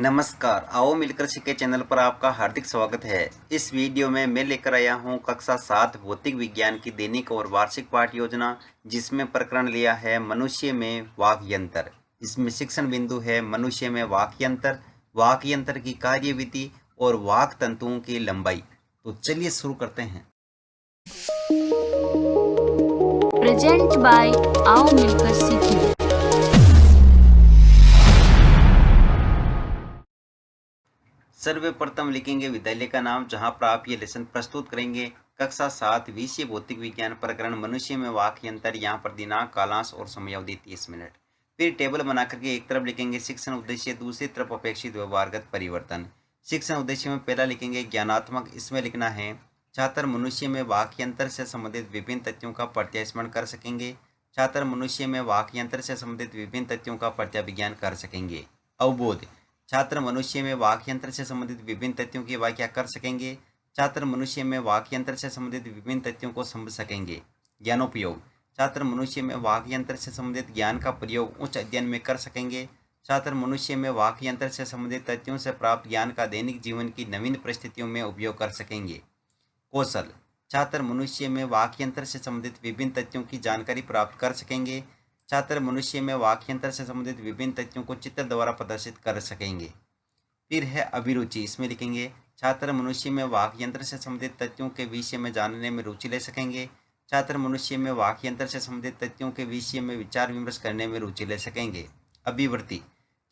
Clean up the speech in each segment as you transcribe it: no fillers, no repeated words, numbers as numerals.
नमस्कार, आओ मिलकर सीखे चैनल पर आपका हार्दिक स्वागत है। इस वीडियो में मैं लेकर आया हूं कक्षा 7 भौतिक विज्ञान की दैनिक और वार्षिक पाठ योजना, जिसमें प्रकरण लिया है मनुष्य में वाक् यंत्र। इसमें शिक्षण बिंदु है मनुष्य में वाक् यंत्र की कार्यविधि और वाक् तंतुओं की लंबाई। तो चलिए शुरू करते हैं। प्रेजेंट बाय आओ मिलकर सीखें। सर्वप्रथम लिखेंगे विद्यालय का नाम जहां पर आप ये लेसन प्रस्तुत करेंगे। कक्षा 7 विषय भौतिक विज्ञान प्रकरण मनुष्य में वाक् यंत्र। यहाँ पर दिनांक, कालांश और समयावधि 30 मिनट। फिर टेबल बना करके एक तरफ लिखेंगे शिक्षण उद्देश्य, दूसरी तरफ अपेक्षित व्यवहारगत परिवर्तन। शिक्षण उद्देश्य में पहला लिखेंगे ज्ञानात्मक। इसमें लिखना है छात्र मनुष्य में वाक् यंत्र से संबंधित विभिन्न तथ्यों का प्रत्यास्मरण कर सकेंगे। छात्र मनुष्य में वाक् यंत्र से संबंधित विभिन्न तथ्यों का प्रत्याविज्ञान कर सकेंगे। अवबोध, छात्र मनुष्य में वाक् यंत्र से संबंधित विभिन्न तथ्यों की व्याख्या कर सकेंगे। छात्र मनुष्य में वाक् यंत्र से संबंधित विभिन्न तथ्यों को समझ सकेंगे। ज्ञानोपयोग, छात्र मनुष्य में वाक् यंत्र से संबंधित ज्ञान का प्रयोग उच्च अध्ययन में कर सकेंगे। छात्र मनुष्य में वाक् यंत्र से संबंधित तथ्यों से प्राप्त ज्ञान का दैनिक जीवन की नवीन परिस्थितियों में उपयोग कर सकेंगे। कौशल, छात्र मनुष्य में वाक् यंत्र से संबंधित विभिन्न तथ्यों की जानकारी प्राप्त कर सकेंगे। छात्र मनुष्य में वाक् यंत्र से संबंधित विभिन्न तथ्यों को चित्र द्वारा प्रदर्शित कर सकेंगे। फिर है अभिरुचि। इसमें लिखेंगे छात्र मनुष्य में वाक् यंत्र से संबंधित तथ्यों के विषय में जानने में रुचि ले सकेंगे। छात्र मनुष्य में वाक् यंत्र से संबंधित तथ्यों के विषय में विचार विमर्श करने में रुचि ले सकेंगे। अभिवृत्ति,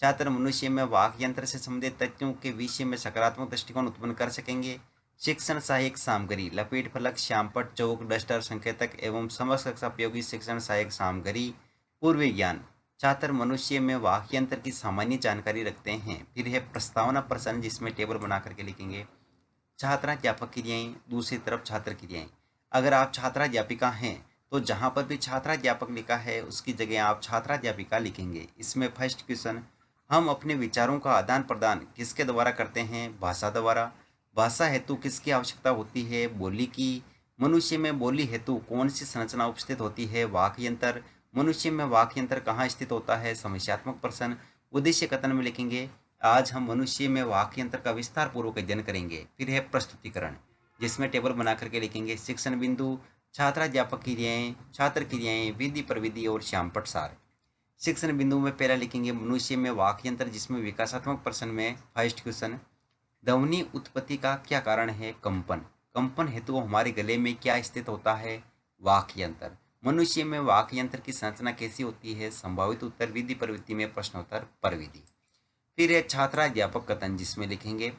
छात्र मनुष्य में वाक् यंत्र से संबंधित तथ्यों के विषय में सकारात्मक दृष्टिकोण उत्पन्न कर सकेंगे। शिक्षण सहायक सामग्री, लपेट फलक, श्यामपट्ट, चौक, डस्टर, संकेतक एवं समस्त कक्षा उपयोगी शिक्षण सहायक सामग्री। पूर्व ज्ञान, छात्र मनुष्य में वाक् यंत्र की सामान्य जानकारी रखते हैं। फिर है प्रस्तावना प्रश्न, जिसमें टेबल बना करके लिखेंगे छात्राध्यापक क्रियाएं, दूसरी तरफ छात्र क्रियाएं। अगर आप छात्राध्यापिका हैं तो जहां पर भी छात्राध्यापक लिखा है उसकी जगह आप छात्राध्यापिका लिखेंगे। इसमें फर्स्ट क्वेश्चन, हम अपने विचारों का आदान प्रदान किसके द्वारा करते हैं? भाषा द्वारा। भाषा हेतु किसकी आवश्यकता होती है? बोली की। मनुष्य में बोली हेतु कौन सी संरचना उपस्थित होती है? वाक् यंत्र। मनुष्य में वाक् यंत्र कहाँ स्थित होता है? समस्यात्मक प्रश्न। उद्देश्य कथन में लिखेंगे आज हम मनुष्य में वाक् यंत्र का विस्तार पूर्वक अध्ययन करेंगे। फिर है प्रस्तुतिकरण, जिसमें टेबल बना करके लिखेंगे शिक्षण बिंदु, छात्राध्यापक क्रियाएं, छात्र क्रियाएं, विधि प्रविधि और श्यामपट्ट सार। शिक्षण बिंदु में पहला लिखेंगे मनुष्य में वाक् यंत्र, जिसमें विकासात्मक प्रश्न में फर्स्ट क्वेश्चन, ध्वनि उत्पत्ति का क्या कारण है? कंपन। कंपन हेतु हमारे गले में क्या स्थित होता है? वाक् यंत्र। मनुष्य में वाक् यंत्र की संरचना कैसी होती है? संभावित उत्तर, विधि प्रवृत्ति में प्रश्नोत्तर, परविधि। फिर है छात्राध्यापक कथन, जिसमें लिखेंगे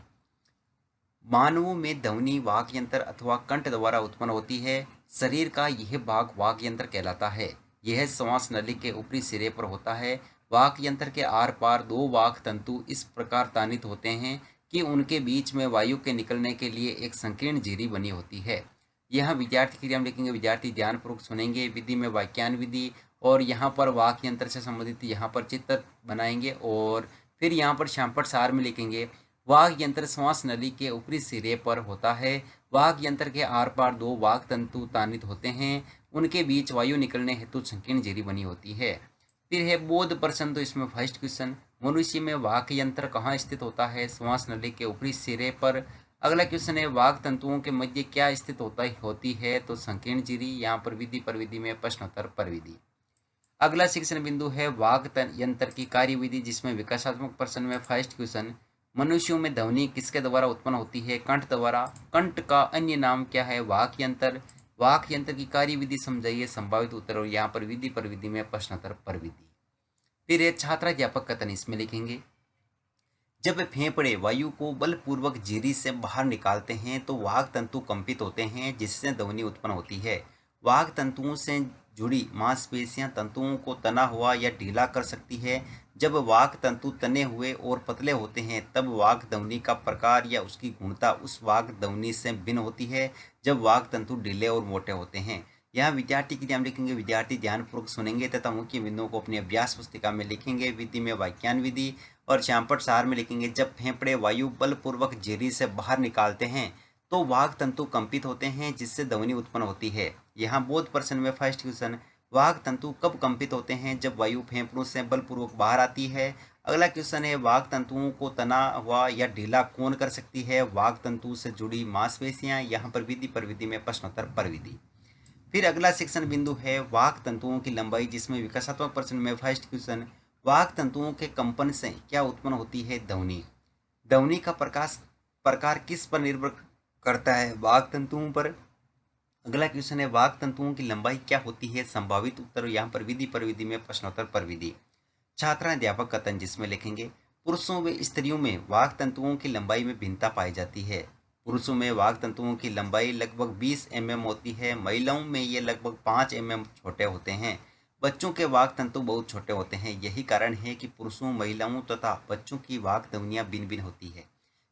मानवों में ध्वनि वाक् यंत्र अथवा कंठ द्वारा उत्पन्न होती है। शरीर का यह भाग वाक् यंत्र कहलाता है। यह श्वास नली के ऊपरी सिरे पर होता है। वाक् यंत्र के आर पार दो वाक् तंतु इस प्रकार तानित होते हैं कि उनके बीच में वायु के निकलने के लिए एक संकीर्ण झिरी बनी होती है। यहाँ विद्यार्थी क्रिया में लिखेंगे विद्यार्थी ध्यानपूर्वक सुनेंगे। विधि में वाक्यान विधि, और यहाँ पर वाक् यंत्र से संबंधित यहाँ पर चित्र बनाएंगे। और फिर यहाँ पर श्यामपट्ट सार में लिखेंगे वाक् यंत्र श्वास नली के ऊपरी सिरे पर होता है। वाक् यंत्र के आर पार दो वाक् तंतु तानित होते हैं, उनके बीच वायु निकलने हेतु संकीर्ण झिरी बनी होती है। फिर है बोध प्रश्न, तो इसमें फर्स्ट क्वेश्चन, मनुष्य में वाक् यंत्र कहाँ स्थित होता है? श्वास नली के ऊपरी सिरे पर। अगला क्वेश्चन है वाक् तंतुओं के मध्य क्या स्थित होती है? तो संकीर्ण झिरी। यहाँ पर विधि प्रविधि में प्रश्नोत्तर, परविधि। अगला शिक्षण बिंदु है वाक् यंत्र की कार्यविधि, जिसमें विकासात्मक प्रश्न में फर्स्ट क्वेश्चन, मनुष्यों में ध्वनि किसके द्वारा उत्पन्न होती है? कंठ द्वारा। कंठ का अन्य नाम क्या है? वाक् यंत्र। वाक् यंत्र की कार्यविधि समझाइए, संभावित उत्तर, और यहाँ पर विधि प्रविधि में प्रश्नोत्तर, परविधि। फिर एक छात्राध्यापक कथन, इसमें लिखेंगे जब फेफड़े वायु को बलपूर्वक झिरी से बाहर निकालते हैं तो वाक् तंतु कंपित होते हैं, जिससे ध्वनि उत्पन्न होती है। वाक् तंतुओं से जुड़ी मांसपेशियां तंतुओं को तना हुआ या ढीला कर सकती है। जब वाक् तंतु तने हुए और पतले होते हैं तब वाक् ध्वनि का प्रकार या उसकी गुणता उस वाक् ध्वनि से भिन्न होती है जब वाक् तंतु ढीले और मोटे होते हैं। यहाँ विद्यार्थी की ध्यान लिखेंगे विद्यार्थी ध्यानपूर्वक सुनेंगे तथा मुख्य बिंदुओं को अपनी अभ्यास पुस्तिका में लिखेंगे। विधि में वाक्यान विधि और श्यामपट्ट सार में लिखेंगे जब फेफड़े वायु बलपूर्वक झिरी से बाहर निकालते हैं तो वाक् तंतु कंपित होते हैं, जिससे ध्वनि उत्पन्न होती है। यहाँ बोध प्रश्न में फर्स्ट क्वेश्चन, वाक् तंतु कब कंपित होते हैं? जब वायु फेफड़ों से बलपूर्वक बाहर आती है। अगला क्वेश्चन है, वाक तंतुओं को तना हुआ या ढीला कौन कर सकती है? वाक तंतु से जुड़ी मांसपेशियां। यहाँ पर विधि प्रविधि में प्रश्नोत्तर प्रविधि। फिर अगला सेक्शन बिंदु है वाक तंतुओं की लंबाई, जिसमें विकासात्मक प्रश्न में फर्स्ट क्वेश्चन, वाक तंतुओं के कंपन से क्या उत्पन्न होती है? ध्वनि। ध्वनि का प्रकार किस पर निर्भर करता है? वाक तंतुओं पर। अगला क्वेश्चन है, वाक तंतुओं की लंबाई क्या होती है? संभावित उत्तर यहाँ पर विधि प्रविधि में प्रश्नोत्तर प्रविधि। छात्रा अध्यापक कथन, जिसमें लिखेंगे, पुरुषों व स्त्रियों में वाक तंतुओं की लंबाई में भिन्नता पाई जाती है। पुरुषों में वाक तंतुओं की लंबाई लगभग 20 mm होती है, महिलाओं में ये लगभग 5 mm छोटे होते हैं। बच्चों के वाक तंतु बहुत छोटे होते हैं। यही कारण है कि पुरुषों, महिलाओं तथा बच्चों की वाक ध्वनियाँ भिन्न भिन्न होती है।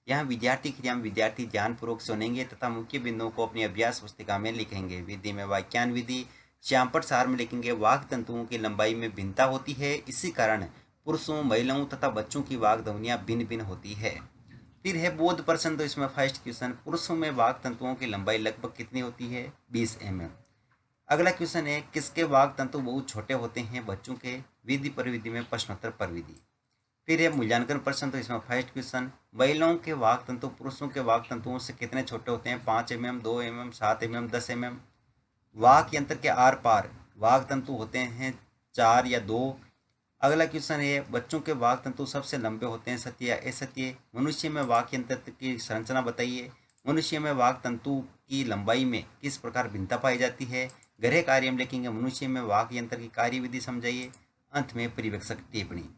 यहाँ विद्यार्थी क्रिया में विद्यार्थी ध्यानपूर्वक सुनेंगे तथा मुख्य बिंदुओं को अपनी अभ्यास पुस्तिका में लिखेंगे। विधि में वाक्यान विधि श्यामपट सार में लिखेंगे, वाक तंतुओं की लंबाई में भिन्नता होती है, इसी कारण पुरुषों, महिलाओं तथा बच्चों की वाक ध्वनियाँ भिन्न भिन्न होती है। फिर है बोध प्रश्न, तो इसमें फर्स्ट क्वेश्चन, पुरुषों में वाक तंतुओं की लंबाई लगभग कितनी होती है? 20 mm। अगला क्वेश्चन है, किसके वाक तंतु बहुत छोटे होते हैं? बच्चों के। विधि प्रविधि में प्रश्नोत्तर प्रविधि। फिर है मूल्यांकन प्रश्न, तो इसमें फर्स्ट क्वेश्चन, महिलाओं के वाक तंतु पुरुषों के वाक तंतुओं से कितने छोटे होते हैं? 5 mm, 2 mm, 7 mm, 10 mm। वाक यंत्र के आर पार वाक तंतु होते हैं 4 या 2। अगला क्वेश्चन है, बच्चों के वाक तंतु सबसे लंबे होते हैं, सत्य या असत्य? मनुष्य में वाक यंत्र की संरचना बताइए। मनुष्य में वाक तंतु की लंबाई में किस प्रकार भिन्नता पाई जाती है? गृह कार्य में लिखेंगे, मनुष्य में वाक यंत्र की कार्यविधि समझाइए। अंत में परिवेक्षक टिप्पणी।